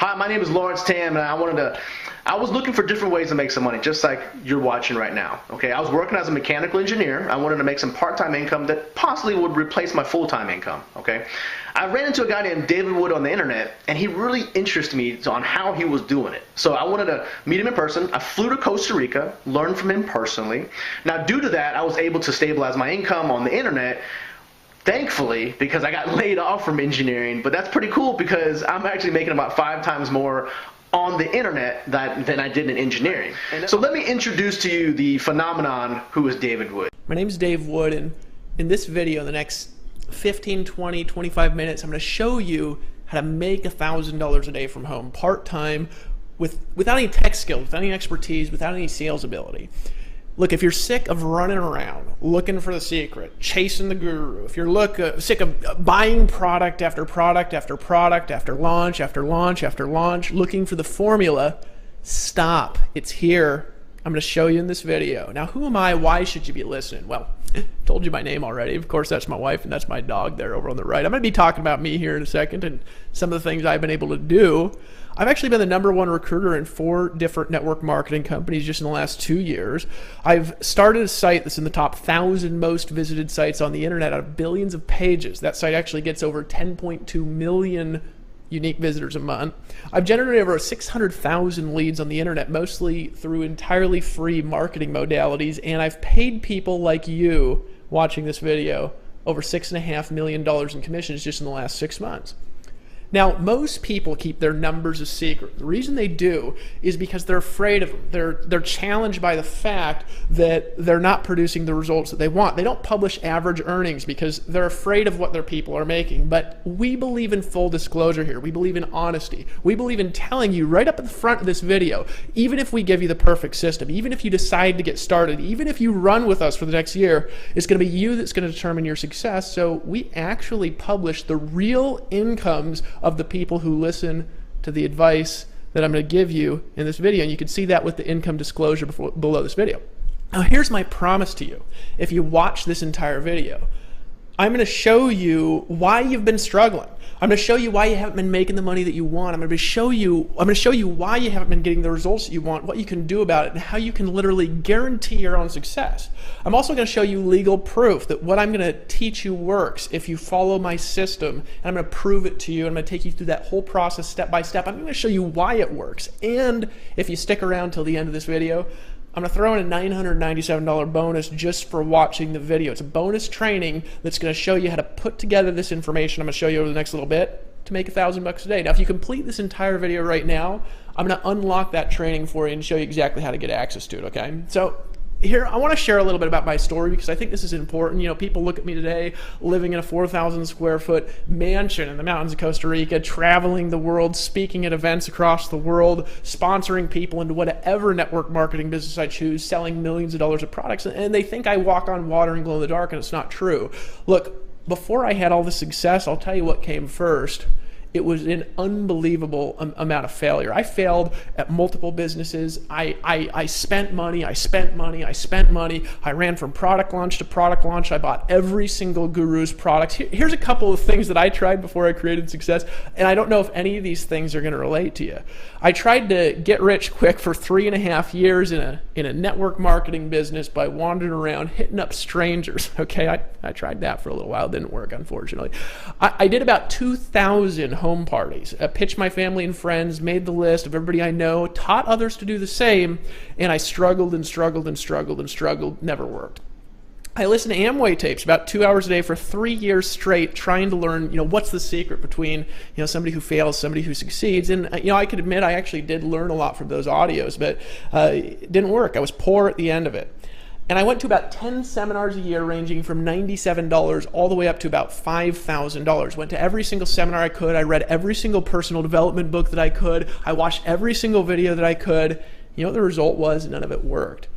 Hi, my name is Lawrence Tam, and I was looking for different ways to make some money, just like you're watching right now. Okay, I was working as a mechanical engineer. I wanted to make some part-time income that possibly would replace my full-time income. Okay, I ran into a guy named David Wood on the internet, and he really interested me on how he was doing it. So I wanted to meet him in person. I flew to Costa Rica, learned from him personally. Now, due to that, I was able to stabilize my income on the internet. Thankfully, because I got laid off from engineering, but that's pretty cool because I'm actually making about 5 times more on the internet than I did in engineering. So let me introduce to you the phenomenon who is David Wood. My name is Dave Wood, and in this video, in the next 15, 20, 25 minutes, I'm going to show you how to make $1,000 a day from home, part-time, without any tech skills, without any expertise, without any sales ability. Look, if you're sick of running around looking for the secret, chasing the guru, if you're sick of buying product after product after product after launch after launch after launch, looking for the formula, stop. It's here. I'm going to show you in this video. Now, who am I? Why should you be listening? Well, I told you my name already. Of course, that's my wife and that's my dog there over on the right. I'm going to be talking about me here in a second and some of the things I've been able to do. I've actually been the #1 recruiter in 4 different network marketing companies just in the last 2 years. I've started a site that's in the top 1,000 most visited sites on the internet out of billions of pages. That site actually gets over 10.2 million unique visitors a month. I've generated over 600,000 leads on the internet, mostly through entirely free marketing modalities, and I've paid people like you watching this video over $6.5 million in commissions just in the last 6 months. Now, most people keep their numbers a secret. The reason they do is because they're afraid of them. They're challenged by the fact that they're not producing the results that they want. They don't publish average earnings because they're afraid of what their people are making. But we believe in full disclosure here. We believe in honesty. We believe in telling you right up at the front of this video, even if we give you the perfect system, even if you decide to get started, even if you run with us for the next year, it's going to be you that's going to determine your success. So we actually publish the real incomes of the people who listen to the advice that I'm going to give you in this video, and you can see that with the income disclosure below this video. Now, here's my promise to you. If you watch this entire video, I'm going to show you why you've been struggling. I'm going to show you why you haven't been making the money that you want. I'm going to show you why you haven't been getting the results that you want, what you can do about it, and how you can literally guarantee your own success. I'm also going to show you legal proof that what I'm going to teach you works if you follow my system, and I'm going to prove it to you. I'm going to take you through that whole process step by step. I'm going to show you why it works. And if you stick around till the end of this video, I'm going to throw in a $997 bonus just for watching the video. It's a bonus training that's going to show you how to put together this information I'm going to show you over the next little bit to make $1,000 a day. Now, if you complete this entire video right now, I'm going to unlock that training for you and show you exactly how to get access to it, okay? So here, I want to share a little bit about my story because I think this is important. You know, people look at me today living in a 4,000 square foot mansion in the mountains of Costa Rica, traveling the world, speaking at events across the world, sponsoring people into whatever network marketing business I choose, selling millions of dollars of products, and they think I walk on water and glow in the dark, and it's not true. Look, before I had all this success, I'll tell you what came first. It was an unbelievable amount of failure. I failed at multiple businesses. I spent money. I ran from product launch to product launch. I bought every single guru's product. Here's a couple of things that I tried before I created success, and I don't know if any of these things are going to relate to you. I tried to get rich quick for 3.5 years in a network marketing business by wandering around hitting up strangers. Okay, I tried that for a little while. It didn't work, unfortunately. I did about 2,000 home parties, pitched my family and friends, made the list of everybody I know, taught others to do the same, and I struggled, never worked. I listened to Amway tapes about 2 hours a day for 3 years straight, trying to learn, what's the secret between, somebody who fails, somebody who succeeds. And, I could admit I actually did learn a lot from those audios, but it didn't work. I was poor at the end of it. And I went to about 10 seminars a year ranging from $97 all the way up to about $5,000. Went to every single seminar I could. I read every single personal development book that I could. I watched every single video that I could. You know what the result was? None of it worked.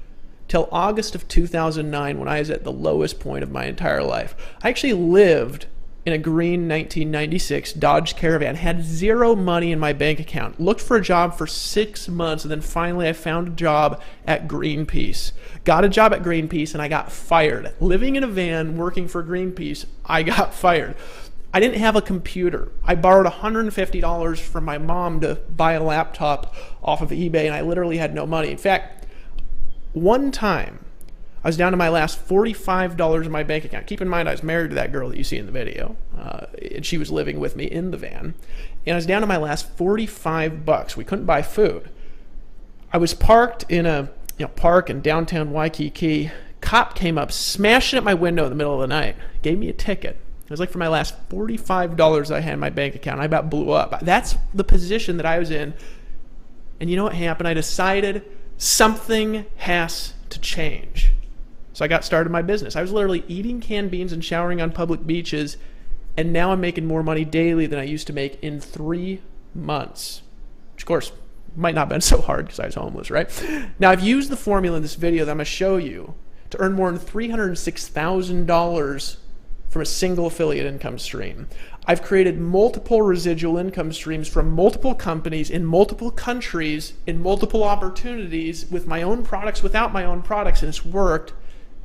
Till August of 2009, when I was at the lowest point of my entire life. I actually lived in a green 1996 Dodge Caravan, had zero money in my bank account, looked for a job for 6 months, and then finally I found a job at Greenpeace. Got a job at Greenpeace and I got fired. Living in a van, working for Greenpeace, I got fired. I didn't have a computer. I borrowed $150 from my mom to buy a laptop off of eBay, and I literally had no money. In fact, one time, I was down to my last $45 in my bank account. Keep in mind, I was married to that girl that you see in the video, and she was living with me in the van. And I was down to my last $45. We couldn't buy food. I was parked in a park in downtown Waikiki. Cop came up, smashing at my window in the middle of the night, gave me a ticket. It was like for my last $45 I had in my bank account. I about blew up. That's the position that I was in. And you know what happened? I decided something has to change. So I got started my business. I was literally eating canned beans and showering on public beaches, and now I'm making more money daily than I used to make in 3 months. Which, of course, might not have been so hard because I was homeless, right? Now, I've used the formula in this video that I'm going to show you to earn more than $306,000 from a single affiliate income stream. I've created multiple residual income streams from multiple companies in multiple countries in multiple opportunities with my own products, without my own products, and it's worked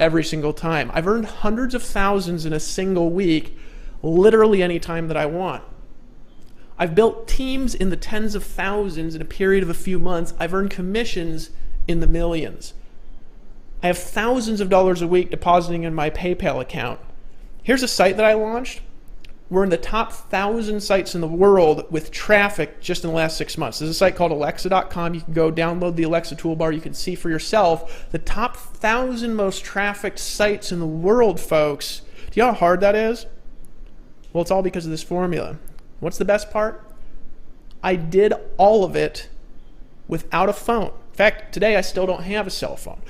every single time. I've earned hundreds of thousands in a single week, literally any time that I want. I've built teams in the tens of thousands in a period of a few months. I've earned commissions in the millions. I have thousands of dollars a week depositing in my PayPal account. Here's a site that I launched. We're in the top 1,000 sites in the world with traffic just in the last 6 months. There's a site called Alexa.com. You can go download the Alexa toolbar. You can see for yourself the top 1,000 most trafficked sites in the world, folks. Do you know how hard that is? Well, it's all because of this formula. What's the best part? I did all of it without a phone. In fact, today I still don't have a cell phone.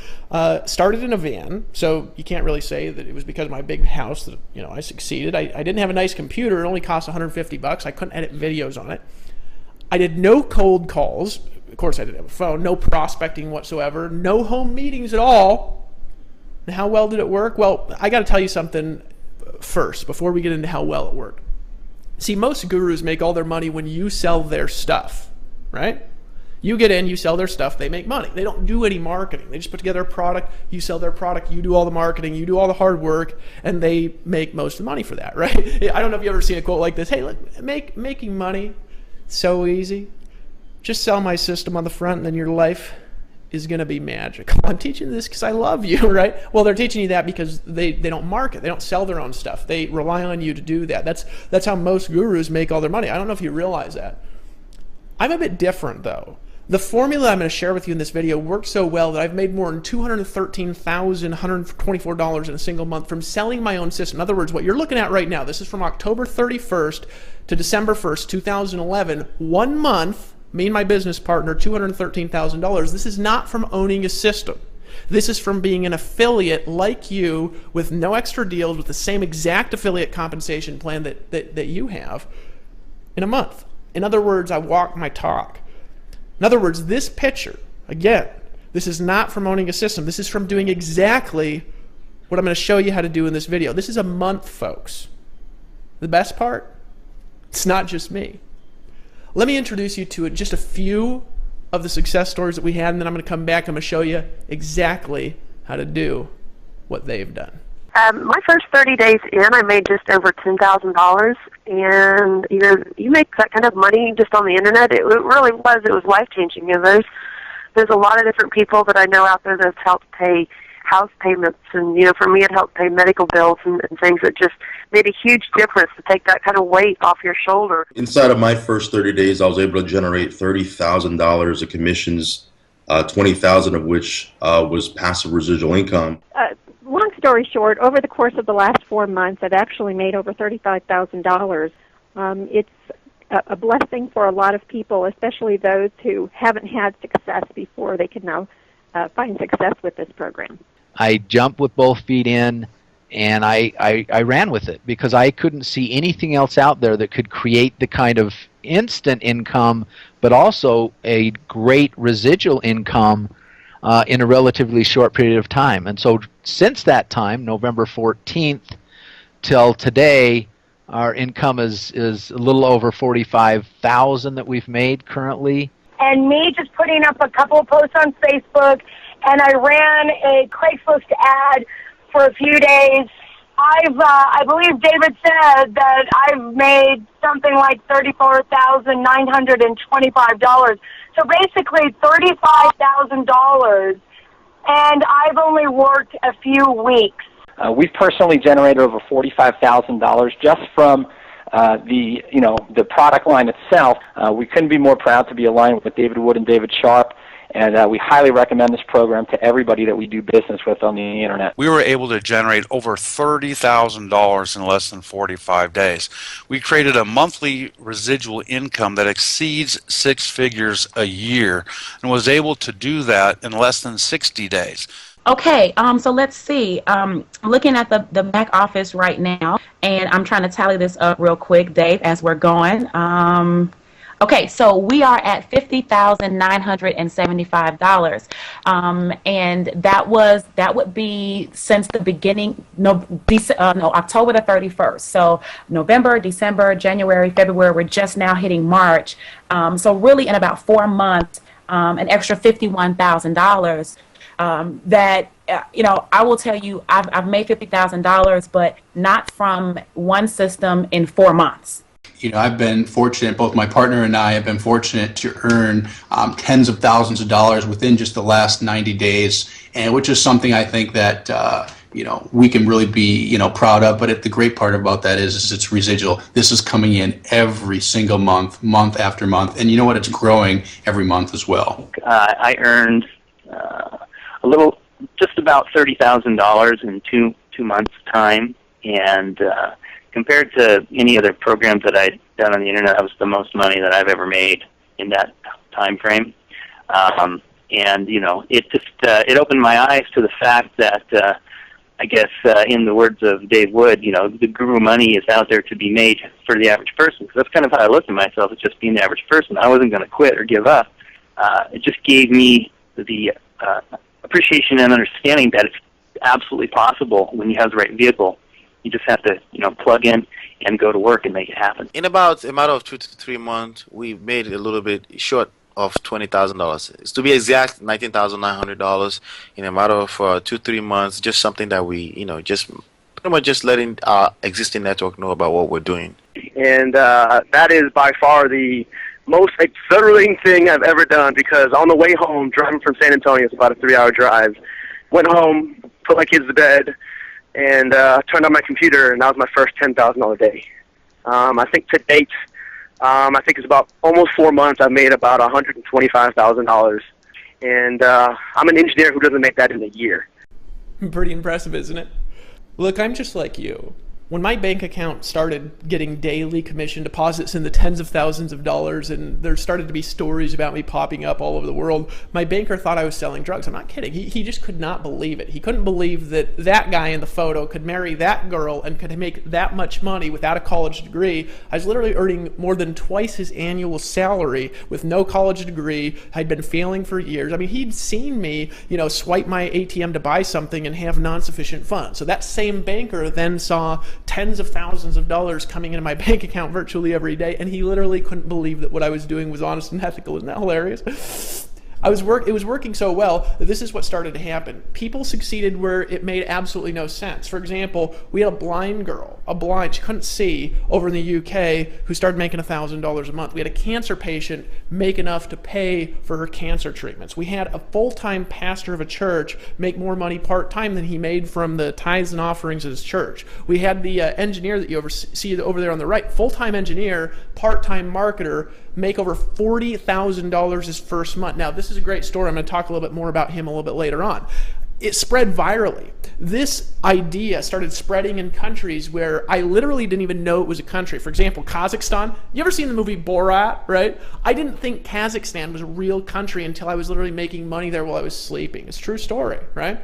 Started in a van, so you can't really say that it was because of my big house that I succeeded. I didn't have a nice computer. It only cost $150. I couldn't edit videos on it. I did no cold calls. Of course, I didn't have a phone. No prospecting whatsoever. No home meetings at all. And how well did it work? Well, I got to tell you something first before we get into how well it worked. See, most gurus make all their money when you sell their stuff, right? You get in, you sell their stuff, they make money. They don't do any marketing. They just put together a product, you sell their product, you do all the marketing, you do all the hard work, and they make most of the money for that, right? I don't know if you've ever seen a quote like this. Hey, look, making money, so easy. Just sell my system on the front and then your life is going to be magical. I'm teaching this because I love you, right? Well, they're teaching you that because they don't market. They don't sell their own stuff. They rely on you to do that. That's how most gurus make all their money. I don't know if you realize that. I'm a bit different, though. The formula I'm going to share with you in this video worked so well that I've made more than $213,124 in a single month from selling my own system. In other words, what you're looking at right now, this is from October 31st to December 1st, 2011, 1 month, me and my business partner, $213,000. This is not from owning a system. This is from being an affiliate like you with no extra deals, with the same exact affiliate compensation plan that you have in a month. In other words, I walk my talk. In other words, this picture, again, this is not from owning a system. This is from doing exactly what I'm going to show you how to do in this video. This is a month, folks. The best part? It's not just me. Let me introduce you to just a few of the success stories that we had, and then I'm going to come back and I'm going to show you exactly how to do what they've done. My first 30 days in, I made just over $10,000, and you make that kind of money just on the internet. It really was. It was life-changing. There's a lot of different people that I know out there that's helped pay house payments, and for me, it helped pay medical bills and things that just made a huge difference to take that kind of weight off your shoulder. Inside of my first 30 days, I was able to generate $30,000 of commissions, $20,000 of which was passive residual income. Long story short, over the course of the last 4 months, I've actually made over $35,000. It's a blessing for a lot of people, especially those who haven't had success before. They can now find success with this program. I jumped with both feet in, and I ran with it because I couldn't see anything else out there that could create the kind of instant income, but also a great residual income in a relatively short period of time. And so since that time, November 14th till today, our income is a little over $45,000 that we've made currently. And me just putting up a couple of posts on Facebook, and I ran a Craigslist ad for a few days, I believe David said that I've made something like $34,925. So basically $35,000, and I've only worked a few weeks. We've personally generated over $45,000 just from the product line itself. We couldn't be more proud to be aligned with David Wood and David Sharp, and we highly recommend this program to everybody that we do business with on the internet. We were able to generate over $30,000 in less than 45 days. We created a monthly residual income that exceeds 6 figures a year, and was able to do that in less than 60 days. Okay, so let's see. Looking at the back office right now, and I'm trying to tally this up real quick, Dave, as we're going. Okay, so we are at $50,975, and that would be since the beginning. October the 31st. So November, December, January, February. We're just now hitting March. So really, in about 4 months, an extra $51,000. That I will tell you, I've made $50,000, but not from one system in 4 months. I've been fortunate, both my partner and I have been fortunate to earn tens of thousands of dollars within just the last 90 days, and which is something I think that we can really be proud of. But the great part about that is it's residual. This is coming in every single month, month after month, and you know what? It's growing every month as well. I earned just about $30,000 in two months' time, and compared to any other programs that I'd done on the internet, that was the most money that I've ever made in that time frame. And it opened my eyes to the fact that I guess in the words of Dave Wood, the guru money is out there to be made for the average person. Because that's kind of how I looked at myself, as just being the average person. I wasn't going to quit or give up. It just gave me the appreciation and understanding that it's absolutely possible when you have the right vehicle. You just have to, plug in and go to work and make it happen. In about a matter of 2 to 3 months, we made a little bit short of $20,000. It's to be exact, $19,900 in a matter of 2-3 months. Just something that we, just pretty much just letting our existing network know about what we're doing. And that is by far the most exhilarating thing I've ever done, because on the way home, driving from San Antonio, it's about a 3-hour drive, went home, put my kids to bed, and turned on my computer, and that was my first $10,000 day. I think to date, I think it's about almost 4 months, I've made about $125,000, and I'm an engineer who doesn't make that in a year. Pretty impressive, isn't it? Look, I'm just like you. When my bank account started getting daily commission deposits in the tens of thousands of dollars, and there started to be stories about me popping up all over the world, my banker thought I was selling drugs. I'm not kidding. He just could not believe it. He couldn't believe that that guy in the photo could marry that girl and could make that much money without a college degree. I was literally earning more than twice his annual salary with no college degree. I'd been failing for years. I mean, he'd seen me, swipe my ATM to buy something and have non-sufficient funds. So that same banker then saw tens of thousands of dollars coming into my bank account virtually every day, and he literally couldn't believe that what I was doing was honest and ethical. Isn't that hilarious? It was working so well that this is what started to happen. People succeeded where it made absolutely no sense. For example, we had a blind girl, she couldn't see, over in the UK, who started making $1,000 a month. We had a cancer patient make enough to pay for her cancer treatments. We had a full-time pastor of a church make more money part-time than he made from the tithes and offerings of his church. We had the engineer that you see over there on the right, full-time engineer, part-time marketer, make over $40,000 his first month. Now, this is a great story. I'm going to talk a little bit more about him a little bit later on. It spread virally. This idea started spreading in countries where I literally didn't even know it was a country. For example, Kazakhstan. You ever seen the movie Borat, right? I didn't think Kazakhstan was a real country until I was literally making money there while I was sleeping. It's a true story, right?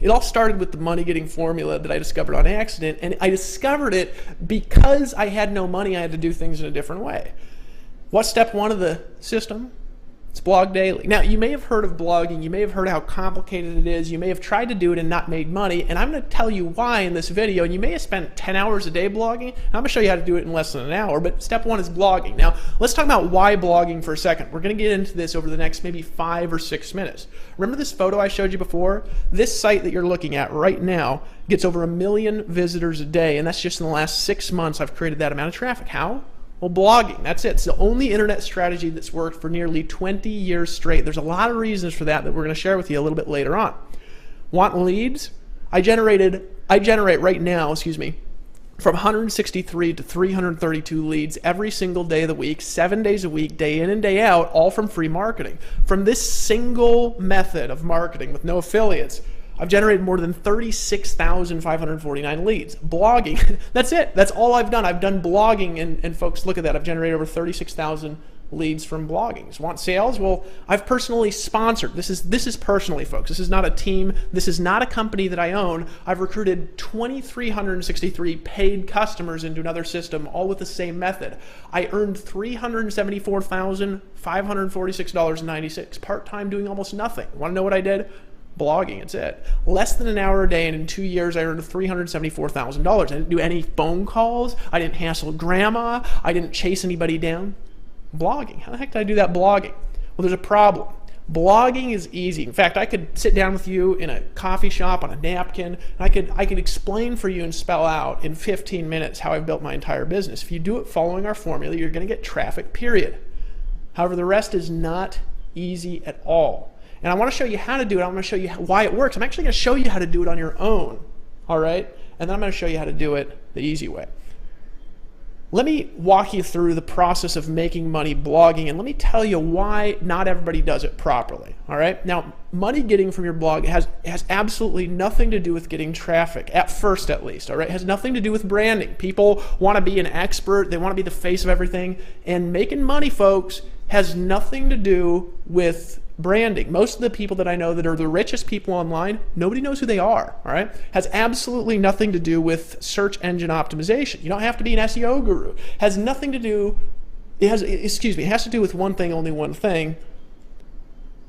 It all started with the money-getting formula that I discovered on accident, and I discovered it because I had no money. I had to do things in a different way. What's step one of the system? It's Blog Daily. Now, you may have heard of blogging. You may have heard how complicated it is. You may have tried to do it and not made money. And I'm going to tell you why in this video. And you may have spent 10 hours a day blogging. I'm going to show you how to do it in less than an hour. But step one is blogging. Now, let's talk about why blogging for a second. We're going to get into this over the next maybe 5 or 6 minutes. Remember this photo I showed you before? This site that you're looking at right now gets over 1 million visitors a day. And that's just in the last 6 months I've created that amount of traffic. How? Well, blogging, that's it. It's the only internet strategy that's worked for nearly 20 years straight. There's a lot of reasons for that we're going to share with you a little bit later on. Want leads? I generate right now, from 163 to 332 leads every single day of the week, 7 days a week, day in and day out, all from free marketing. From this single method of marketing with no affiliates, I've generated more than 36,549 leads. Blogging, that's it. That's all I've done. I've done blogging, and folks, look at that. I've generated over 36,000 leads from blogging. Want sales? Well, I've personally sponsored. This is personally, folks. This is not a team. This is not a company that I own. I've recruited 2,363 paid customers into another system, all with the same method. I earned $374,546.96 part-time doing almost nothing. Want to know what I did? Blogging, it's it. Less than an hour a day, and in 2 years I earned $374,000. I didn't do any phone calls. I didn't hassle grandma. I didn't chase anybody down. Blogging. How the heck did I do that blogging? Well, there's a problem. Blogging is easy. In fact, I could sit down with you in a coffee shop on a napkin, and I could explain for you and spell out in 15 minutes how I've built my entire business. If you do it following our formula, you're going to get traffic, period. However, the rest is not easy at all. And I want to show you how to do it. I'm going to show you why it works. I'm actually going to show you how to do it on your own, all right? And then I'm going to show you how to do it the easy way. Let me walk you through the process of making money blogging, and let me tell you why not everybody does it properly, all right? Now, money getting from your blog has absolutely nothing to do with getting traffic, at first at least, all right? It has nothing to do with branding. People want to be an expert. They want to be the face of everything. And making money, folks, has nothing to do with branding. Most of the people that I know that are the richest people online, nobody knows who they are, all right? Has absolutely nothing to do with search engine optimization. You don't have to be an SEO guru. Has nothing to do, it has to do with one thing, only one thing,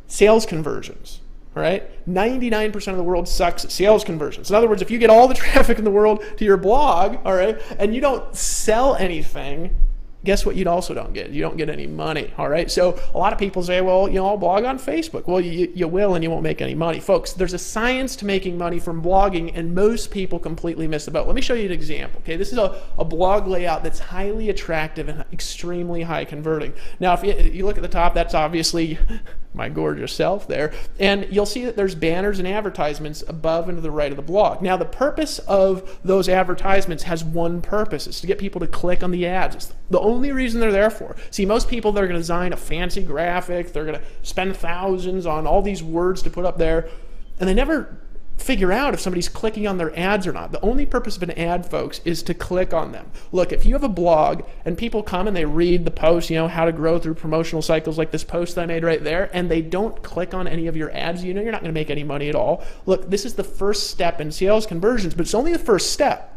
sales conversions, all right? 99% of the world sucks at sales conversions. In other words, if you get all the traffic in the world to your blog, all right, and you don't sell anything, guess what you also don't get? You don't get any money, all right? So a lot of people say, well, I'll blog on Facebook. Well, you will, and you won't make any money. Folks, there's a science to making money from blogging, and most people completely miss the boat. Let me show you an example, okay? This is a blog layout that's highly attractive and extremely high converting. Now, if you look at the top, that's obviously my gorgeous self there, and you'll see that there's banners and advertisements above and to the right of the blog. Now, the purpose of those advertisements has one purpose. It's to get people to click on the ads. It's the only reason they're there for. See, most people, they're going to design a fancy graphic, they're going to spend thousands on all these words to put up there, and they never figure out if somebody's clicking on their ads or not. The only purpose of an ad, folks, is to click on them. Look, if you have a blog and people come and they read the post, how to grow through promotional cycles like this post that I made right there, and they don't click on any of your ads, you're not going to make any money at all. Look, this is the first step in sales conversions, but it's only the first step.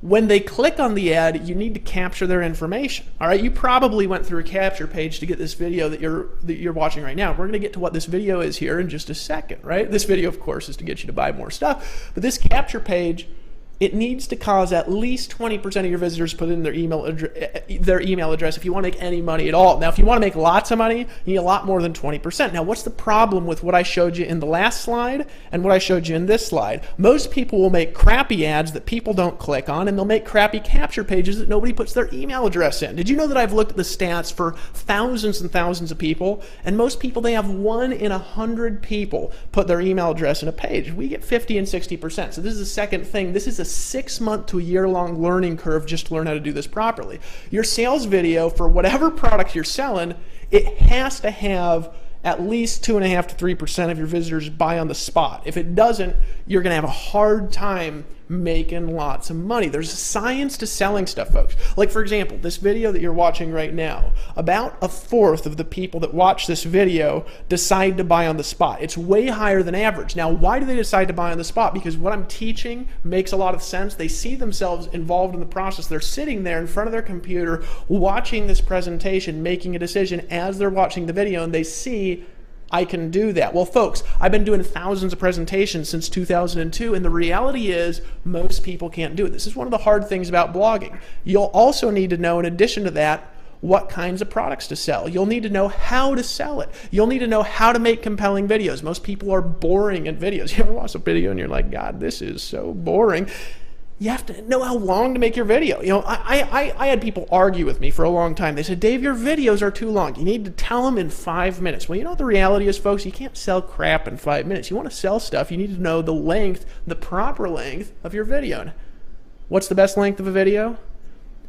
When they click on the ad, you need to capture their information. All right, you probably went through a capture page to get this video that you're watching right now. We're going to get to what this video is here in just a second, right? This video, of course, is to get you to buy more stuff, but this capture page, it needs to cause at least 20% of your visitors put in their email address if you want to make any money at all. Now, if you want to make lots of money, you need a lot more than 20%. Now, what's the problem with what I showed you in the last slide and what I showed you in this slide? Most people will make crappy ads that people don't click on, and they'll make crappy capture pages that nobody puts their email address in. Did you know that I've looked at the stats for thousands and thousands of people, and most people, they have 1 in 100 people put their email address in a page. We get 50 and 60%. So this is the second thing. This is a 6-month to a year-long learning curve just to learn how to do this properly. Your sales video for whatever product you're selling, it has to have at least 2.5 to 3% of your visitors buy on the spot. If it doesn't, you're going to have a hard time making lots of money. There's a science to selling stuff, folks. Like, for example, this video that you're watching right now, about a fourth of the people that watch this video decide to buy on the spot. It's way higher than average. Now, why do they decide to buy on the spot? Because what I'm teaching makes a lot of sense. They see themselves involved in the process. They're sitting there in front of their computer watching this presentation, making a decision as they're watching the video, and they see, I can do that. Well, folks, I've been doing thousands of presentations since 2002, and the reality is most people can't do it. This is one of the hard things about blogging. You'll also need to know, in addition to that, what kinds of products to sell. You'll need to know how to sell it. You'll need to know how to make compelling videos. Most people are boring at videos. You ever watch a video and you're like, God, this is so boring. You have to know how long to make your video. You know, I had people argue with me for a long time. They said, Dave, your videos are too long. You need to tell them in 5 minutes. Well, you know what the reality is, folks? You can't sell crap in 5 minutes. You want to sell stuff, you need to know the length, the proper length of your video. And what's the best length of a video?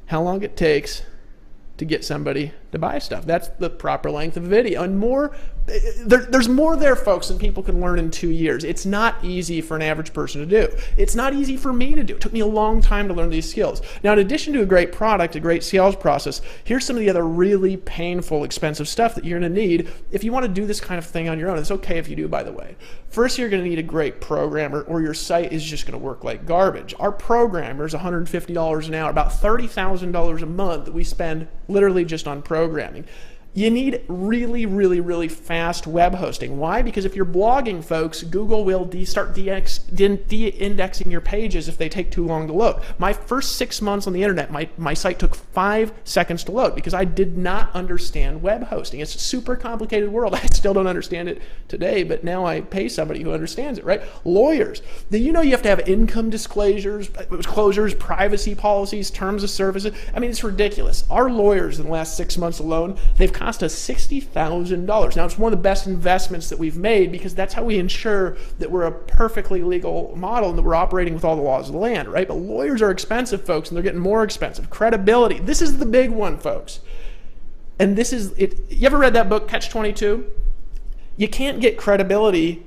How long it takes to get somebody to buy stuff. That's the proper length of a video. And more, there's more there, folks, than people can learn in 2 years. It's not easy for an average person to do. It's not easy for me to do. It took me a long time to learn these skills. Now, in addition to a great product, a great sales process, here's some of the other really painful, expensive stuff that you're going to need if you want to do this kind of thing on your own. It's okay if you do, by the way. First, you're going to need a great programmer, or your site is just going to work like garbage. Our programmer is $150 an hour, about $30,000 a month that we spend literally just on programming. You need really, really, really fast web hosting. Why? Because if you're blogging, folks, Google will start de-indexing your pages if they take too long to load. My first 6 months on the internet, my site took 5 seconds to load because I did not understand web hosting. It's a super complicated world. I still don't understand it today, but now I pay somebody who understands it, right? Lawyers. You know you have to have income disclosures, privacy policies, terms of services. I mean, it's ridiculous. Our lawyers in the last 6 months alone, they've cost us $60,000. Now, it's one of the best investments that we've made because that's how we ensure that we're a perfectly legal model and that we're operating with all the laws of the land, right? But lawyers are expensive, folks, and they're getting more expensive. Credibility. This is the big one, folks. And this is it. You ever read that book, Catch-22? You can't get credibility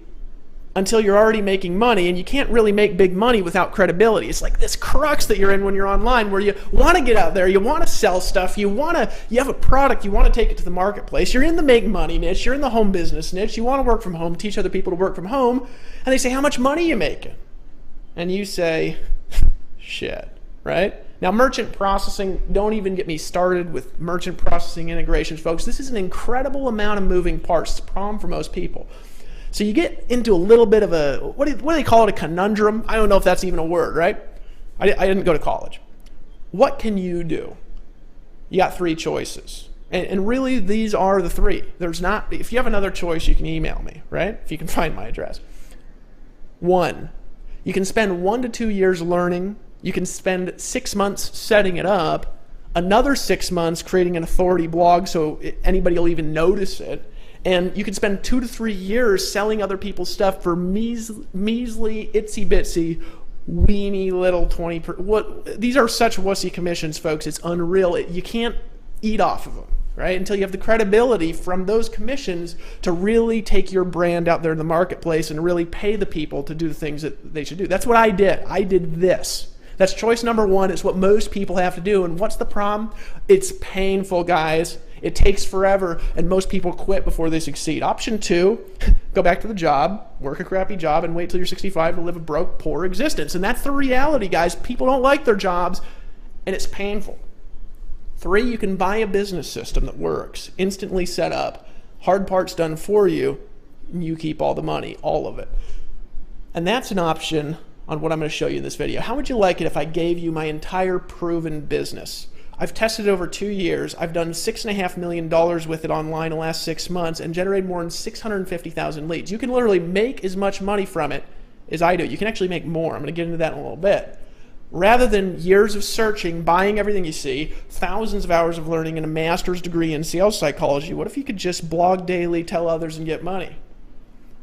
until you're already making money, and you can't really make big money without credibility. It's like this crux that you're in when you're online, where you want to get out there, you want to sell stuff, you have a product, you want to take it to the marketplace, you're in the make money niche, you're in the home business niche, you want to work from home, teach other people to work from home, and they say, how much money are you making? And you say, shit, right? Now, merchant processing, don't even get me started with merchant processing integrations, folks. This is an incredible amount of moving parts. It's a problem for most people. So you get into a little bit of a, what do they call it, a conundrum? I don't know if that's even a word, right? I didn't go to college. What can you do? You got 3 choices. And really, these are the 3. There's not, if you have another choice, you can email me, right? If you can find my address. 1, you can spend 1 to 2 years learning. You can spend 6 months setting it up, another 6 months creating an authority blog so anybody will even notice it. And you can spend 2 to 3 years selling other people's stuff for measly, itsy bitsy, weeny little 20%. These are such wussy commissions, folks. It's unreal. You can't eat off of them, right? Until you have the credibility from those commissions to really take your brand out there in the marketplace and really pay the people to do the things that they should do. That's what I did. I did this. That's choice number 1. It's what most people have to do. And what's the problem? It's painful, guys. It takes forever, and most people quit before they succeed. Option 2, go back to the job, work a crappy job, and wait till you're 65 to live a broke, poor existence. And that's the reality, guys. People don't like their jobs, and it's painful. 3, you can buy a business system that works, instantly set up, hard parts done for you, and you keep all the money, all of it. And that's an option on what I'm going to show you in this video. How would you like it if I gave you my entire proven business? I've tested it over 2 years. I've done $6.5 million with it online in the last 6 months and generated more than 650,000 leads. You can literally make as much money from it as I do. You can actually make more. I'm going to get into that in a little bit. Rather than years of searching, buying everything you see, thousands of hours of learning, and a master's degree in sales psychology, what if you could just blog daily, tell others, and get money?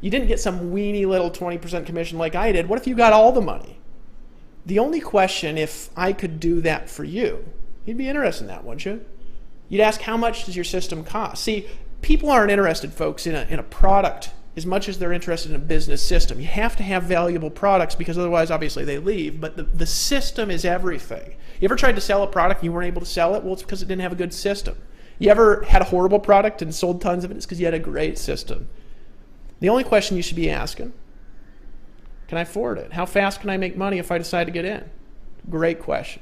You didn't get some weeny little 20% commission like I did. What if you got all the money? The only question, if I could do that for you, you'd be interested in that, wouldn't you? You'd ask, how much does your system cost? See, people aren't interested, folks, in a product as much as they're interested in a business system. You have to have valuable products because otherwise, obviously, they leave. But the system is everything. You ever tried to sell a product and you weren't able to sell it? Well, it's because it didn't have a good system. You ever had a horrible product and sold tons of it? It's because you had a great system. The only question you should be asking, can I afford it? How fast can I make money if I decide to get in? Great question.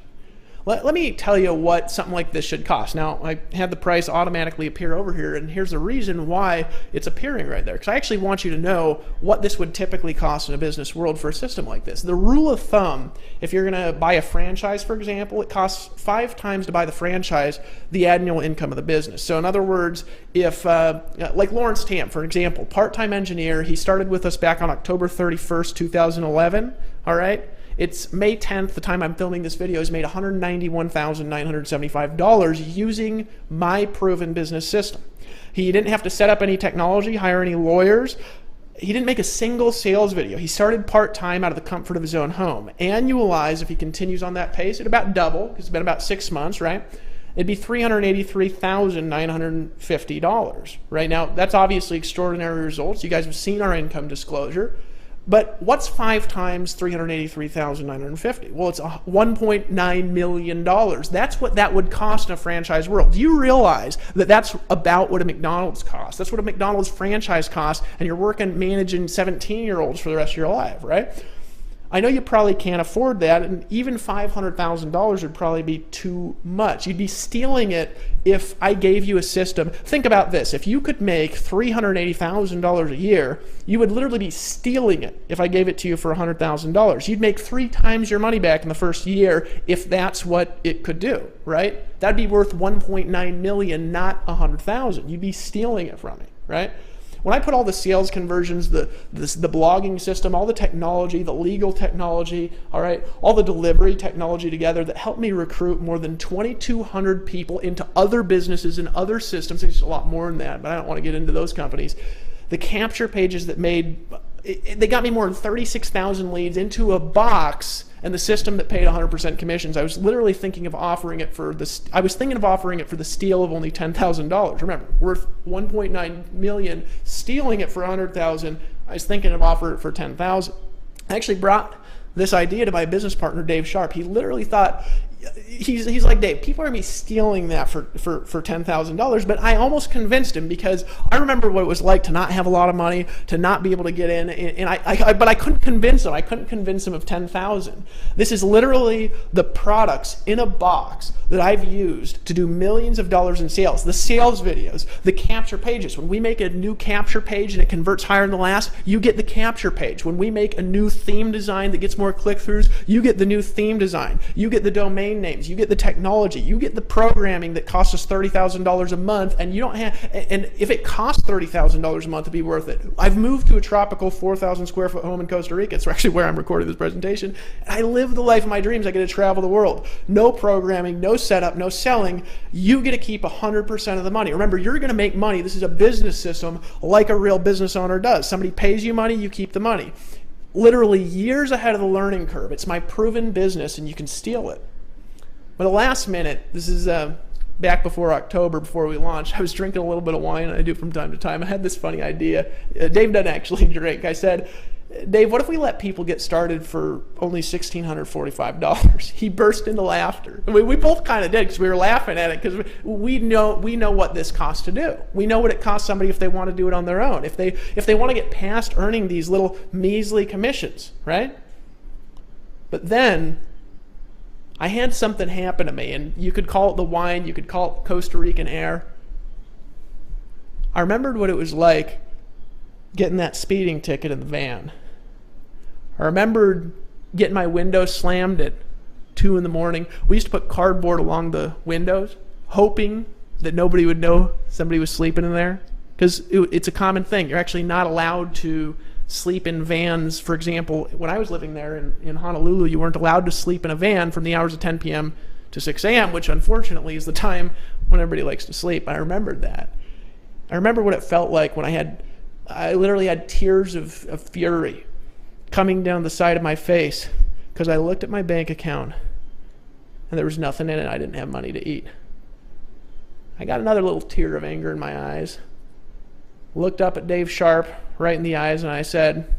Let me tell you what something like this should cost. Now, I had the price automatically appear over here, and here's the reason why it's appearing right there. Because I actually want you to know what this would typically cost in a business world for a system like this. The rule of thumb, if you're going to buy a franchise, for example, it costs 5 times to buy the franchise the annual income of the business. So in other words, if, like Lawrence Tam, for example, part-time engineer, he started with us back on October 31st, 2011, all right? It's May 10th, the time I'm filming this video. He's made $191,975 using my proven business system. He didn't have to set up any technology, hire any lawyers. He didn't make a single sales video. He started part-time out of the comfort of his own home. Annualized, if he continues on that pace, it'd about double, because it's been about 6 months, right? It'd be $383,950, right? Now, that's obviously extraordinary results. You guys have seen our income disclosure. But what's 5 times $383,950? Well, it's $1.9 million. That's what that would cost in a franchise world. Do you realize that that's about what a McDonald's costs? That's what a McDonald's franchise costs, and you're working managing 17-year-olds for the rest of your life, right? I know you probably can't afford that, and even $500,000 would probably be too much. You'd be stealing it if I gave you a system. Think about this. If you could make $380,000 a year, you would literally be stealing it if I gave it to you for $100,000. You'd make 3 times your money back in the first year if that's what it could do, right? That'd be worth $1.9 million, not $100,000. You'd be stealing it from me, right? When I put all the sales conversions, the blogging system, all the technology, the legal technology, all right, all the delivery technology together that helped me recruit more than 2,200 people into other businesses and other systems, there's a lot more than that, but I don't want to get into those companies. The capture pages that they got me more than 36,000 leads into a box, and the system that paid 100% commissions. I was literally thinking of offering it for the steal of only $10,000. Remember, worth $1.9 million, stealing it for $100,000. I was thinking of offering it for $10,000. I actually brought this idea to my business partner, Dave Sharp. He literally thought, he's like, Dave, people are going to be stealing that for $10,000, but I almost convinced him because I remember what it was like to not have a lot of money, to not be able to get in, but I couldn't convince him. I couldn't convince him of $10,000. This is literally the products in a box that I've used to do millions of dollars in sales. The sales videos, the capture pages. When we make a new capture page and it converts higher than the last, you get the capture page. When we make a new theme design that gets more click-throughs, you get the new theme design. You get the domain names, you get the technology, you get the programming that costs us $30,000 a month, and you don't have, and if it costs $30,000 a month to be worth it. I've moved to a tropical 4,000 square foot home in Costa Rica. It's actually where I'm recording this presentation. I live the life of my dreams. I get to travel the world. No programming, no setup, no selling. You get to keep 100% of the money. Remember, you're going to make money. This is a business system like a real business owner does. Somebody pays you money, you keep the money. Literally years ahead of the learning curve. It's my proven business, and you can steal it. But the last minute, this is back before October, before we launched, I was drinking a little bit of wine, and I do from time to time. I had this funny idea. Dave doesn't actually drink. I said, Dave, what if we let people get started for only $1,645? He burst into laughter. We both kind of did because we were laughing at it because we know what this costs to do. We know what it costs somebody if they want to do it on their own, if they want to get past earning these little measly commissions, right? But then I had something happen to me, and you could call it the wine, you could call it Costa Rican air. I remembered what it was like getting that speeding ticket in the van. I remembered getting my window slammed at 2 in the morning. We used to put cardboard along the windows, hoping that nobody would know somebody was sleeping in there, because it's a common thing. You're actually not allowed to sleep in vans. For example, when I was living there in Honolulu, you weren't allowed to sleep in a van from the hours of 10 p.m. to 6 a.m., which unfortunately is the time when everybody likes to sleep. I remembered that. I remember what it felt like when I literally had tears of fury coming down the side of my face because I looked at my bank account and there was nothing in it. I didn't have money to eat. I got another little tear of anger in my eyes, looked up at Dave Sharp right in the eyes and I said,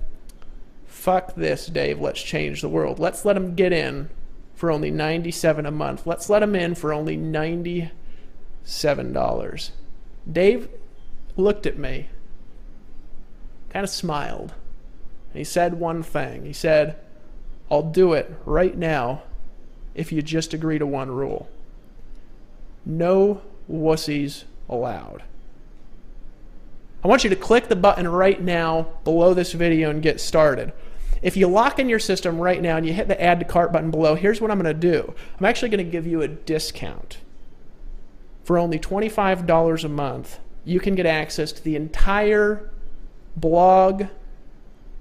fuck this, Dave, let's change the world. Let's let them get in for only $97 a month. Let's let them in for only $97. Dave looked at me, kind of smiled, and he said one thing. He said, I'll do it right now if you just agree to one rule. No wussies allowed. I want you to click the button right now below this video and get started. If you lock in your system right now and you hit the add to cart button below, here's what I'm going to do. I'm actually going to give you a discount. For only $25 a month, you can get access to the entire blog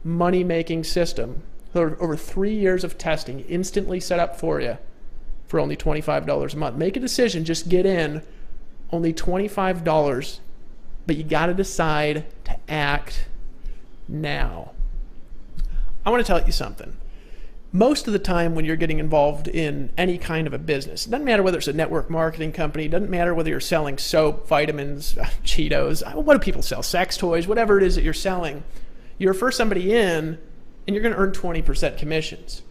money-making system. Over 3 years of testing, instantly set up for you for only $25 a month. Make a decision, just get in, only $25, but you got to decide to act now. I want to tell you something. Most of the time when you're getting involved in any kind of a business, it doesn't matter whether it's a network marketing company, it doesn't matter whether you're selling soap, vitamins, Cheetos, what do people sell, sex toys, whatever it is that you're selling, you refer somebody in and you're going to earn 20% commissions.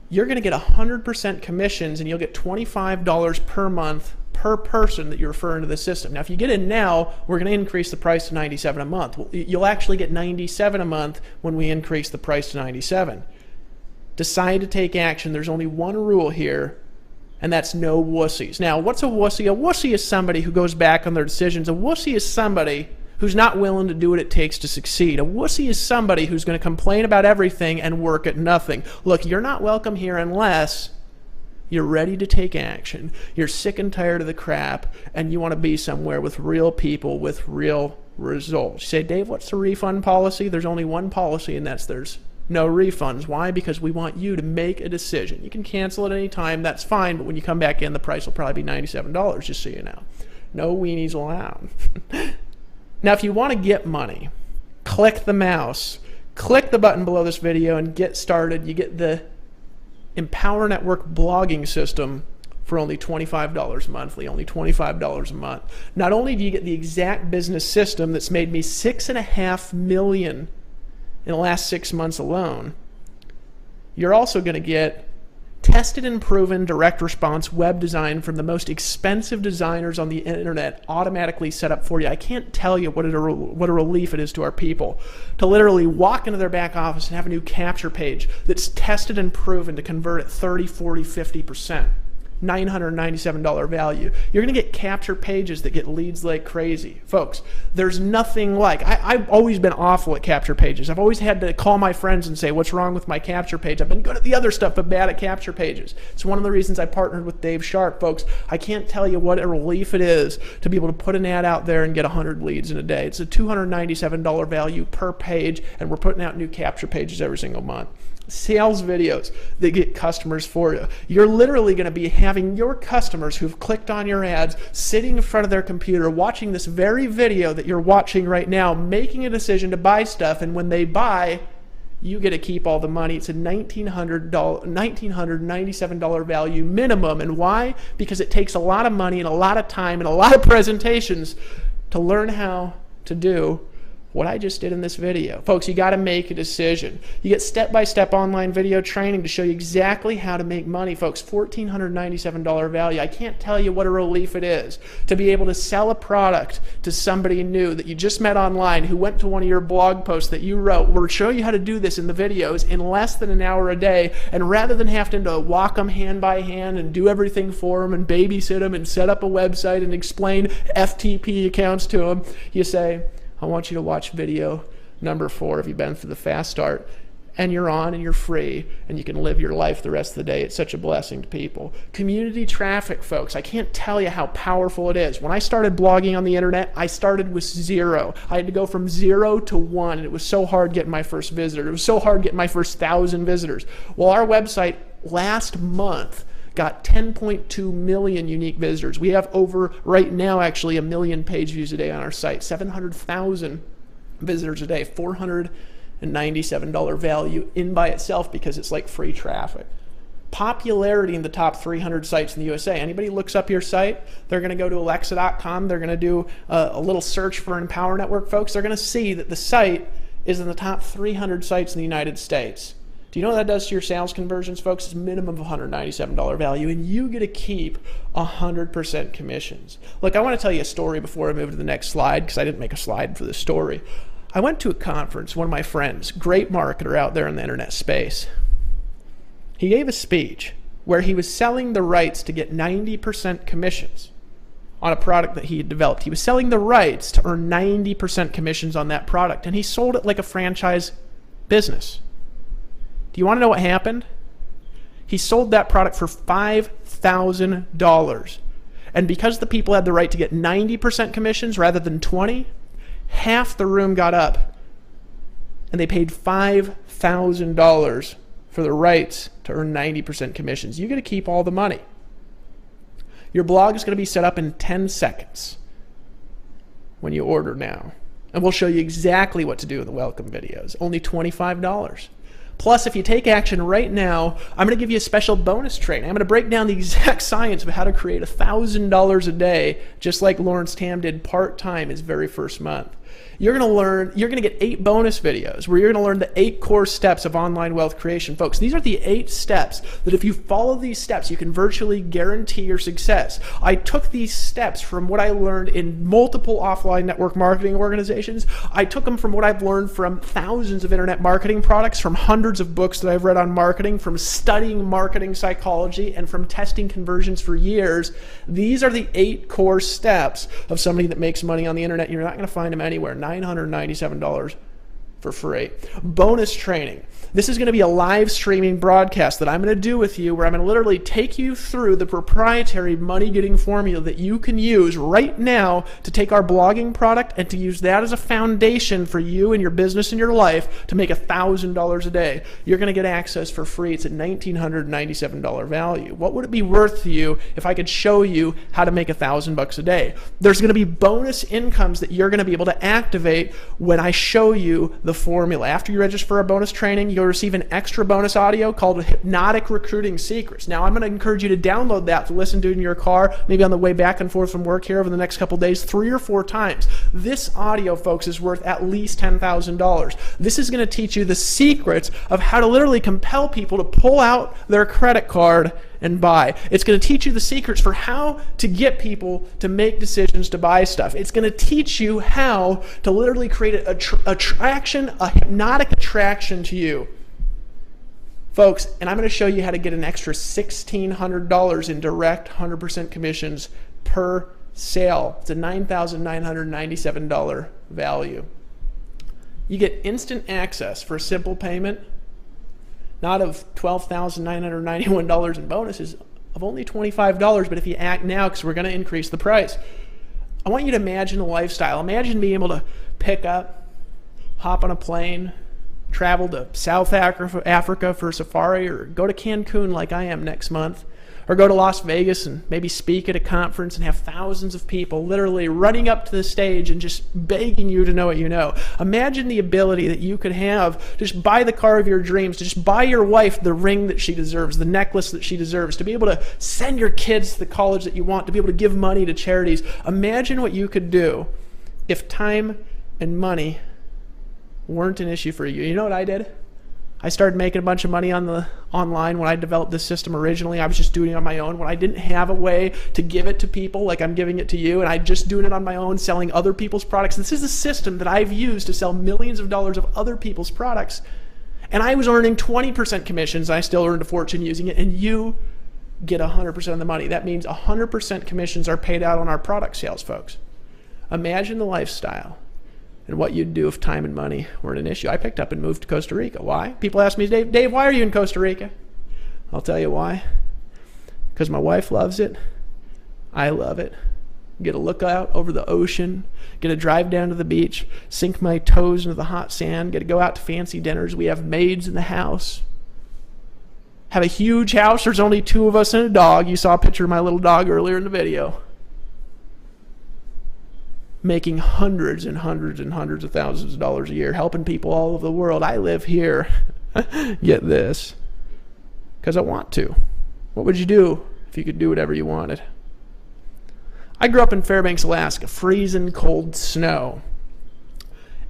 You're going to get 100% commissions and you'll get $25 per month per person that you refer into the system. Now, if you get in now, we're going to increase the price to $97 a month. You'll actually get $97 a month when we increase the price to $97. Decide to take action. There's only one rule here, and that's no wussies. Now, what's a wussy? A wussy is somebody who goes back on their decisions. A wussy is somebody who's not willing to do what it takes to succeed. A wussy is somebody who's going to complain about everything and work at nothing. Look, you're not welcome here unless you're ready to take action. You're sick and tired of the crap, and you want to be somewhere with real people with real results. You say, Dave, what's the refund policy? There's only one policy, and that's there's no refunds. Why? Because we want you to make a decision. You can cancel at any time, that's fine, but when you come back in, the price will probably be $97, just so you know. No weenies allowed. Now, if you want to get money, click the mouse, click the button below this video, and get started. You get the Empower Network blogging system for only $25 monthly, only $25 a month. Not only do you get the exact business system that's made me $6.5 million in the last 6 months alone, you're also going to get tested and proven direct response web design from the most expensive designers on the internet automatically set up for you. I can't tell you what a relief it is to our people to literally walk into their back office and have a new capture page that's tested and proven to convert at 30, 40, 50%. $997 value. You're going to get capture pages that get leads like crazy. Folks, there's nothing like, I've always been awful at capture pages. I've always had to call my friends and say, what's wrong with my capture page? I've been good at the other stuff, but bad at capture pages. It's one of the reasons I partnered with Dave Sharp, folks. I can't tell you what a relief it is to be able to put an ad out there and get 100 leads in a day. It's a $297 value per page, and we're putting out new capture pages every single month. Sales videos that get customers for you. You're literally going to be having your customers who've clicked on your ads sitting in front of their computer watching this very video that you're watching right now, making a decision to buy stuff, and when they buy, you get to keep all the money. It's a $1,997 value minimum. And why? Because it takes a lot of money and a lot of time and a lot of presentations to learn how to do what I just did in this video. Folks, you got to make a decision. You get step-by-step online video training to show you exactly how to make money. Folks, $1,497 value. I can't tell you what a relief it is to be able to sell a product to somebody new that you just met online who went to one of your blog posts that you wrote. We'll show you how to do this in the videos in less than an hour a day, and rather than having to walk them hand by hand and do everything for them and babysit them and set up a website and explain FTP accounts to them, you say, I want you to watch video number 4 if you've been through the fast start, and you're on and you're free and you can live your life the rest of the day. It's such a blessing to people. Community traffic, folks, I can't tell you how powerful it is. When I started blogging on the internet, I started with 0. I had to go from 0 to 1, and it was so hard getting my first visitor. It was so hard getting my first 1,000 visitors. Well, our website last month got 10.2 million unique visitors. We have over, right now actually, 1 million page views a day on our site, 700,000 visitors a day, $497 value in by itself because it's like free traffic. popularity in the top 300 sites in the USA. Anybody looks up your site, they're going to go to alexa.com, they're going to do a little search for Empower Network, folks. They're going to see that the site is in the top 300 sites in the United States. Do you know what that does to your sales conversions, folks? It's a minimum of $197 value, and you get to keep 100% commissions. Look, I want to tell you a story before I move to the next slide, because I didn't make a slide for this story. I went to a conference, one of my friends, great marketer out there in the internet space. He gave a speech where he was selling the rights to get 90% commissions on a product that he had developed. He was selling the rights to earn 90% commissions on that product, and he sold it like a franchise business. Do you want to know what happened? He sold that product for $5,000. And because the people had the right to get 90% commissions rather than 20, half the room got up and they paid $5,000 for the rights to earn 90% commissions. You get to keep all the money. Your blog is going to be set up in 10 seconds when you order now. And we'll show you exactly what to do in the welcome videos. Only $25. Plus, if you take action right now, I'm going to give you a special bonus training. I'm going to break down the exact science of how to create $1,000 a day, just like Lawrence Tam did part-time his very first month. You're going to get 8 bonus videos where you're going to learn the 8 core steps of online wealth creation. Folks, these are the 8 steps that if you follow these steps, you can virtually guarantee your success. I took these steps from what I learned in multiple offline network marketing organizations. I took them from what I've learned from thousands of internet marketing products, from hundreds of books that I've read on marketing, from studying marketing psychology, and from testing conversions for years. These are the 8 core steps of somebody that makes money on the internet. You're not going to find them anywhere. $997 for free. Bonus training. This is going to be a live streaming broadcast that I'm going to do with you where I'm going to literally take you through the proprietary money getting formula that you can use right now to take our blogging product and to use that as a foundation for you and your business and your life to make $1,000 a day. You're going to get access for free. It's a $1,997 value. What would it be worth to you if I could show you how to make $1,000 a day? There's going to be bonus incomes that you're going to be able to activate when I show you the formula. After you register for our bonus training, you'll receive an extra bonus audio called Hypnotic Recruiting Secrets. Now, I'm going to encourage you to download that to listen to in your car, maybe on the way back and forth from work here over the next couple days, 3 or 4 times. This audio, folks, is worth at least $10,000. This is going to teach you the secrets of how to literally compel people to pull out their credit card and buy. It's going to teach you the secrets for how to get people to make decisions to buy stuff. It's going to teach you how to literally create a hypnotic attraction to you. Folks, and I'm going to show you how to get an extra $1,600 in direct 100% commissions per sale. It's a $9,997 value. You get instant access for a simple payment, not of $12,991 in bonuses, of only $25, but if you act now, because we're going to increase the price. I want you to imagine a lifestyle. Imagine being able to pick up, hop on a plane, travel to South Africa for a safari, or go to Cancun like I am next month, or go to Las Vegas and maybe speak at a conference and have thousands of people literally running up to the stage and just begging you to know what you know. Imagine the ability that you could have to just buy the car of your dreams, to just buy your wife the ring that she deserves, the necklace that she deserves, to be able to send your kids to the college that you want, to be able to give money to charities. Imagine what you could do if time and money weren't an issue for you. You know what I did? I started making a bunch of money online when I developed this system originally. I was just doing it on my own. When I didn't have a way to give it to people like I'm giving it to you, and I just doing it on my own, selling other people's products. This is a system that I've used to sell millions of dollars of other people's products. And I was earning 20% commissions. I still earned a fortune using it, and you get 100% of the money. That means 100% commissions are paid out on our product sales, folks. Imagine the lifestyle and what you'd do if time and money weren't an issue. I picked up and moved to Costa Rica. Why? People ask me, Dave, why are you in Costa Rica? I'll tell you why. Because my wife loves it. I love it. Get to look out over the ocean, get to drive down to the beach, sink my toes into the hot sand, get to go out to fancy dinners. We have maids in the house. Have a huge house. There's only 2 of us and a dog. You saw a picture of my little dog earlier in the video. Making hundreds and hundreds and hundreds of thousands of dollars a year, helping people all over the world. I live here, get this, because I want to. What would you do if you could do whatever you wanted? I grew up in Fairbanks, Alaska, freezing cold snow.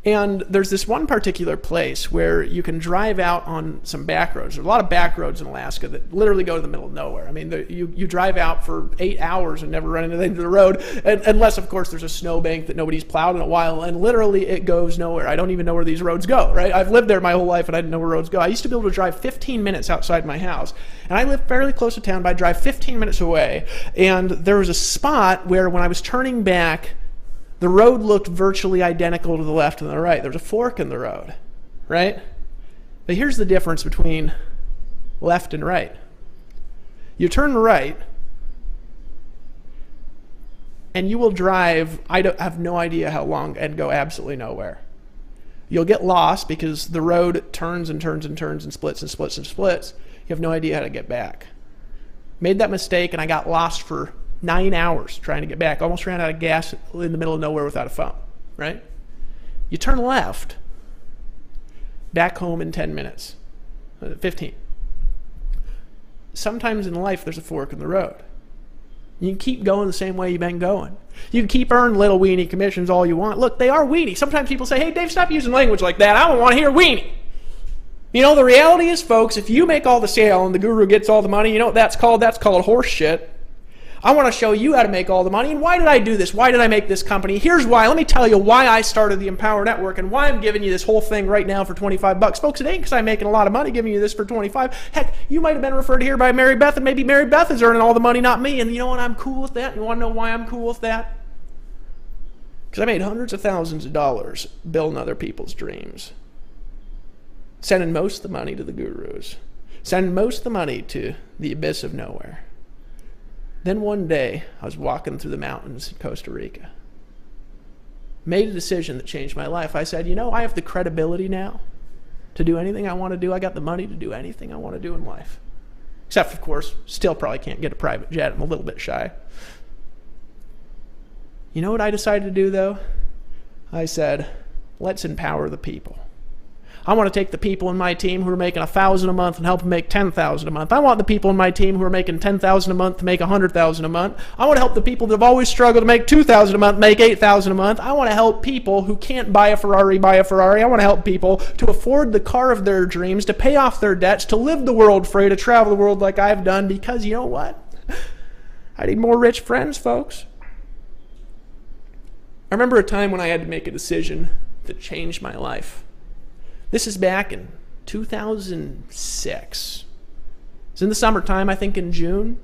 And there's this one particular place where you can drive out on some back roads. There's a lot of back roads in Alaska that literally go to the middle of nowhere. I mean, you drive out for 8 hours and never run into the end of the road, unless, of course, there's a snowbank that nobody's plowed in a while, and literally it goes nowhere. I don't even know where these roads go, right? I've lived there my whole life, and I didn't know where roads go. I used to be able to drive 15 minutes outside my house, and I live fairly close to town, but I drive 15 minutes away, and there was a spot where when I was turning back, the road looked virtually identical to the left and the right. There was a fork in the road, right? But here's the difference between left and right. You turn right, and you will drive, I have no idea how long, and go absolutely nowhere. You'll get lost because the road turns and turns and turns and splits and splits and splits. You have no idea how to get back. Made that mistake, and I got lost for 9 hours trying to get back. Almost ran out of gas in the middle of nowhere without a phone, right? You turn left, back home in 10 minutes, 15. Sometimes in life there's a fork in the road. You can keep going the same way you've been going. You can keep earning little weenie commissions all you want. Look, they are weenie. Sometimes people say, hey, Dave, stop using language like that. I don't want to hear weenie. You know, the reality is, folks, if you make all the sale and the guru gets all the money, you know what that's called? That's called horse shit. I want to show you how to make all the money. And why did I do this? Why did I make this company? Here's why. Let me tell you why I started the Empower Network and why I'm giving you this whole thing right now for 25 bucks. Folks, it ain't because I'm making a lot of money giving you this for 25. Heck, you might have been referred here by Mary Beth, and maybe Mary Beth is earning all the money, not me. And you know what? I'm cool with that. You want to know why I'm cool with that? Because I made hundreds of thousands of dollars building other people's dreams. Sending most of the money to the gurus. Sending most of the money to the abyss of nowhere. Then one day, I was walking through the mountains in Costa Rica. Made a decision that changed my life. I said, you know, I have the credibility now to do anything I want to do. I got the money to do anything I want to do in life. Except, of course, still probably can't get a private jet. I'm a little bit shy. You know what I decided to do, though? I said, let's empower the people. I want to take the people in my team who are making $1,000 a month and help them make $10,000 a month. I want the people in my team who are making $10,000 a month to make $100,000 a month. I want to help the people that have always struggled to make $2,000 a month make $8,000 a month. I want to help people who can't buy a Ferrari buy a Ferrari. I want to help people to afford the car of their dreams, to pay off their debts, to live the world free, to travel the world like I've done, because you know what? I need more rich friends, folks. I remember a time when I had to make a decision that changed my life. This is back in 2006. It's in the summertime, I think in June.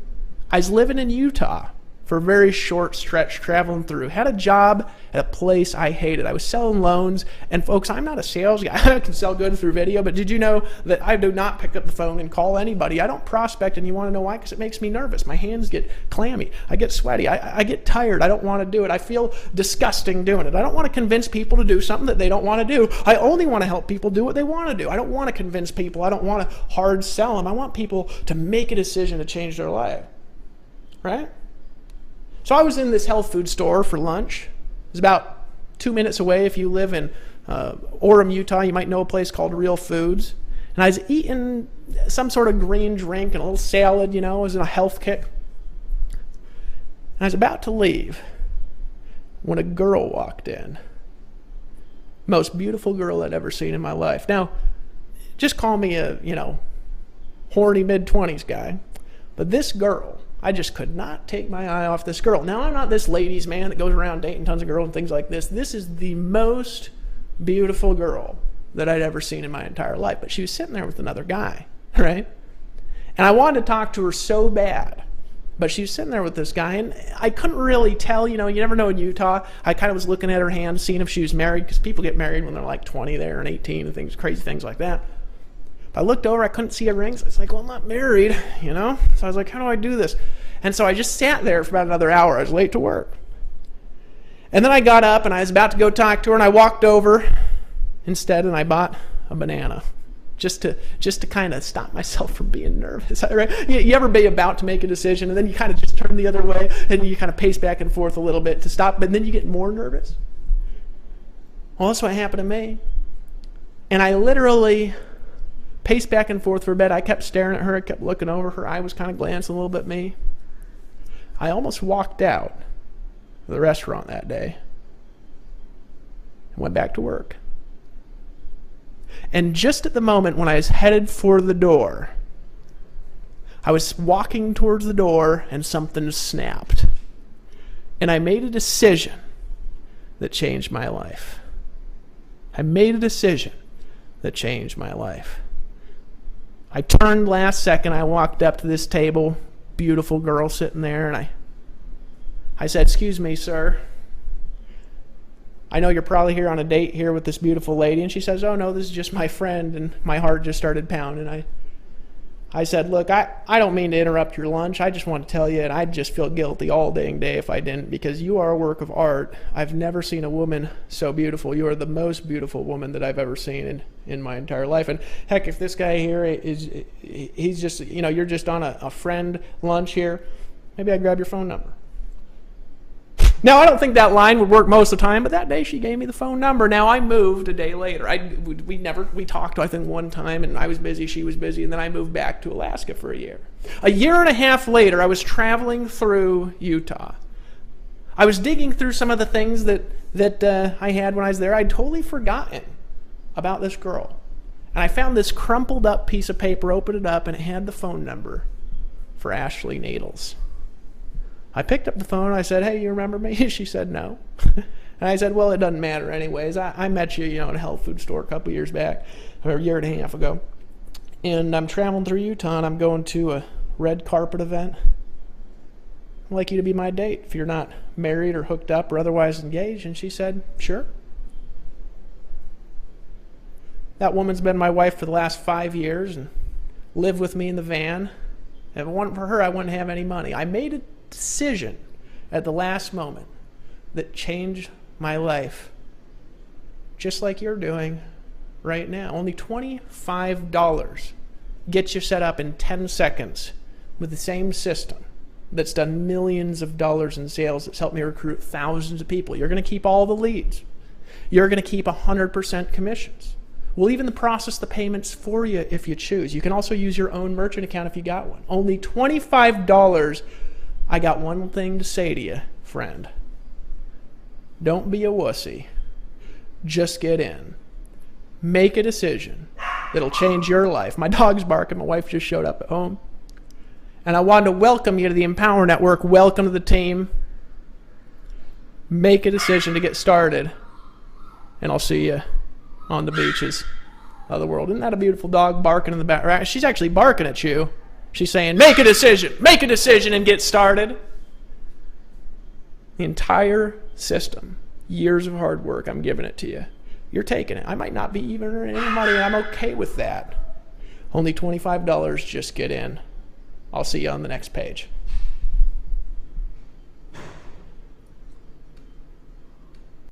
I was living in Utah for a very short stretch, traveling through. Had a job at a place I hated. I was selling loans. And folks, I'm not a sales guy. I can sell good through video, but did you know that I do not pick up the phone and call anybody? I don't prospect, and you want to know why? Because it makes me nervous. My hands get clammy. I get sweaty. I get tired. I don't want to do it. I feel disgusting doing it. I don't want to convince people to do something that they don't want to do. I only want to help people do what they want to do. I don't want to convince people. I don't want to hard sell them. I want people to make a decision to change their life. Right? So I was in this health food store for lunch. It was about 2 minutes away. If you live in Orem, Utah, you might know a place called Real Foods. And I was eating some sort of green drink and a little salad, you know, I was in a health kick. And I was about to leave when a girl walked in. Most beautiful girl I'd ever seen in my life. Now, just call me a, you know, horny mid-20s guy. But this girl, I just could not take my eye off this girl. Now, I'm not this ladies' man that goes around dating tons of girls and things like this. This is the most beautiful girl that I'd ever seen in my entire life. But she was sitting there with another guy, right? And I wanted to talk to her so bad. But she was sitting there with this guy, and I couldn't really tell. You know, you never know in Utah. I kind of was looking at her hand, seeing if she was married, because people get married when they're like 20 there and 18 and things, crazy things like that. I looked over, I couldn't see a ring, so I was like, well, I'm not married, you know? So I was like, how do I do this? And so I just sat there for about another hour. I was late to work. And then I got up, and I was about to go talk to her, and I walked over instead, and I bought a banana just to kind of stop myself from being nervous. Right? You ever be about to make a decision, and then you kind of just turn the other way, and you kind of pace back and forth a little bit to stop, but then you get more nervous? Well, that's what happened to me. And I literally paced back and forth for a bit. I kept staring at her. I kept looking over. Her eye was kind of glancing a little bit at me. I almost walked out of the restaurant that day and went back to work. And just at the moment when I was headed for the door, I was walking towards the door and something snapped. And I made a decision that changed my life. I made a decision that changed my life. I turned last second. I walked up to this table, beautiful girl sitting there, and I said, "Excuse me, sir. I know you're probably here on a date here with this beautiful lady." And she says, "Oh, no, this is just my friend." And my heart just started pounding. I said, "Look, I don't mean to interrupt your lunch. I just want to tell you, and I'd just feel guilty all dang day if I didn't, because you are a work of art. I've never seen a woman so beautiful. You are the most beautiful woman that I've ever seen in my entire life. And heck, if this guy here he's just, you're just on a friend lunch here, maybe I'd grab your phone number." Now, I don't think that line would work most of the time, but that day she gave me the phone number. Now, I moved a day later. We talked, I think, one time, and I was busy, she was busy, and then I moved back to Alaska for a year. A year and a half later, I was traveling through Utah. I was digging through some of the things that I had when I was there. I'd totally forgotten about this girl. And I found this crumpled up piece of paper, opened it up, and it had the phone number for Ashley Needles. I picked up the phone and I said, "Hey, you remember me?" She said, "No." And I said, "Well, it doesn't matter anyways. I met you, in a health food store a couple years back, or a year and a half ago. And I'm traveling through Utah and I'm going to a red carpet event. I'd like you to be my date if you're not married or hooked up or otherwise engaged." And she said, "Sure." That woman's been my wife for the last 5 years and lived with me in the van. If it wasn't for her, I wouldn't have any money. I made a decision at the last moment that changed my life, just like you're doing right now. Only $25 gets you set up in 10 seconds with the same system that's done millions of dollars in sales, that's helped me recruit thousands of people. You're going to keep all the leads. You're going to keep 100% commissions. We'll even process the payments for you if you choose. You can also use your own merchant account if you got one. Only $25. I got one thing to say to you, friend. Don't be a wussy. Just get in. Make a decision that'll change your life. My dog's barking. My wife just showed up at home. And I wanted to welcome you to the Empower Network. Welcome to the team. Make a decision to get started. And I'll see you on the beaches of the world. Isn't that a beautiful dog barking in the back? She's actually barking at you. She's saying, make a decision and get started. The entire system, years of hard work, I'm giving it to you. You're taking it. I might not be even earning any money, and I'm okay with that. Only $25, just get in. I'll see you on the next page.